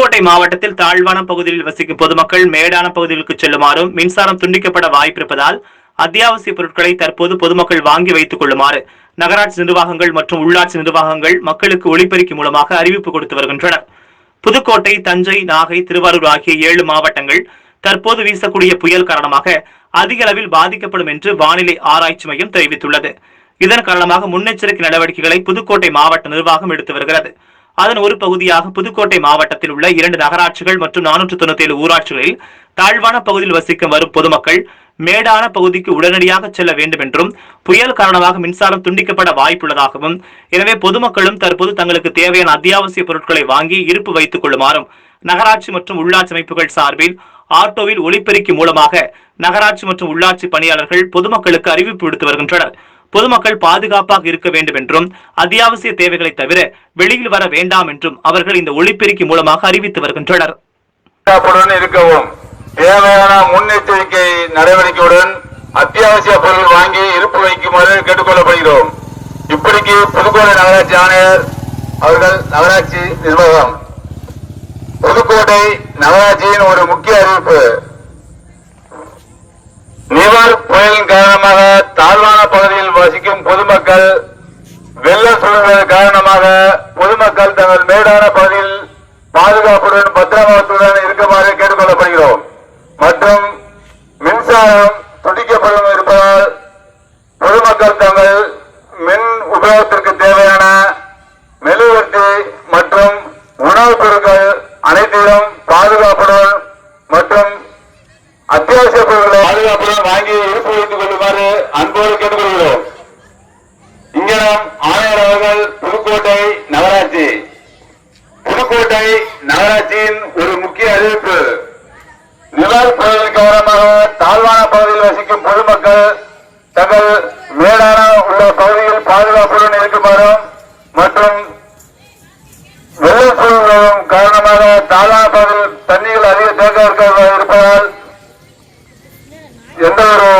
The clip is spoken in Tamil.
புதுக்கோட்டை மாவட்டத்தில் தாழ்வான பகுதிகளில் வசிக்கும் பொதுமக்கள் மேடான பகுதிகளுக்கு செல்லுமாறும் மின்சாரம் துண்டிக்கப்பட வாய்ப்பிருப்பதால் அத்தியாவசிய பொருட்களை தற்போது பொதுமக்கள் வாங்கி வைத்துக் கொள்ளுமாறு நகராட்சி நிர்வாகங்கள் மற்றும் உள்ளாட்சி நிர்வாகங்கள் மக்களுக்கு ஒலிபெருக்கி மூலமாக அறிவிப்பு கொடுத்து வருகின்றனர். புதுக்கோட்டை, தஞ்சை, நாகை, திருவாரூர் ஆகிய 7 மாவட்டங்கள் தற்போது வீசக்கூடிய புயல் காரணமாக அதிக அளவில் பாதிக்கப்படும் என்று வானிலை ஆராய்ச்சி மையம் தெரிவித்துள்ளது. இதன் காரணமாக முன்னெச்சரிக்கை நடவடிக்கைகளை புதுக்கோட்டை மாவட்ட நிர்வாகம் எடுத்து வருகிறது. அதன் ஒரு பகுதியாக புதுக்கோட்டை மாவட்டத்தில் உள்ள 2 நகராட்சிகள் மற்றும் 497 ஊராட்சிகளில் தாழ்வான பகுதியில் வசிக்கும் வரும் பொதுமக்கள் மேடான பகுதிக்கு உடனடியாக செல்ல வேண்டும் என்றும் புயல் காரணமாக மின்சாரம் துண்டிக்கப்பட வாய்ப்புள்ளதாகவும், எனவே பொதுமக்களும் தற்போது தங்களுக்கு தேவையான அத்தியாவசிய பொருட்களை வாங்கி இருப்பு வைத்துக் கொள்ளுமாறும் நகராட்சி மற்றும் உள்ளாட்சி அமைப்புகள் சார்பில் ஆட்டோவில் ஒலிபெருக்கி மூலமாக நகராட்சி மற்றும் உள்ளாட்சி பணியாளர்கள் பொதுமக்களுக்கு அறிவிப்பு விடுத்து வருகின்றனர். பொதுமக்கள் பாதுகாப்பாக இருக்க வேண்டும் என்றும் அத்தியாவசிய தேவைகளை தவிர வெளியில் வர வேண்டாம் என்றும் அவர்கள் இந்த ஒலிபெருக்கி மூலமாக அறிவித்து வருகின்றனர். இருக்கவும் தேவையான முன்னெச்சரிக்கை நடவடிக்கையுடன் அத்தியாவசிய பொருட்கள் வாங்கி இருப்பு வைக்குமாறு கேட்டுக்கொள்ளப்படுகிறோம். இப்படிக்கு புதுக்கோட்டை நகராட்சி ஆணையர் அவர்கள், நகராட்சி நிர்வாகம். புதுக்கோட்டை நகராட்சியின் ஒரு முக்கிய அறிவிப்பு. நிவர் புயலின் காரணமாக தாழ்வான பகுதியில் வசிக்கும் பொதுமக்கள் வெள்ளம் சூழ்நிலை காரணமாக பொதுமக்கள் தங்கள் மேடான பகுதியில் பாதுகாப்புடன் பத்திரமாவத்துடன் இருக்குமாறு கேட்டுக்கொள்ளப்படுகிறோம். மற்றும் மின்சாரம் துண்டிக்கப்படும் இருப்பதால் பொதுமக்கள் தங்கள் மின் உபயோகத்திற்கு தேவையான மெழுகுவர்த்தி மற்றும் உணவுப் பொருட்கள் அனைத்திலும் பாதுகாப்புடன் மற்றும் அத்தியாவசிய பொருட்களை பாதுகாப்புடன் வாங்கி இருப்பு வைத்துக் கொள்ளுமாறு அன்போடு கேட்டுக்கொள்கிறோம். இங்கே நாம் ஆணையர் அவர்கள் புதுக்கோட்டை நகராட்சி. புதுக்கோட்டை நகராட்சியின் ஒரு முக்கிய அறிவிப்பு. நிவர் புயலின் காரணமாக தாழ்வான பகுதியில் வசிக்கும் பொதுமக்கள் தங்கள் மேடான உள்ள பகுதியில் பாதுகாப்புடன் இருக்குமாறும் மற்றும் வெள்ள சூழ்நிலையும் காரணமாக தாழ்வான பகுதியில் தண்ணீர்கள் அதிக தேக்க இருப்பதால் எந்த ஒரு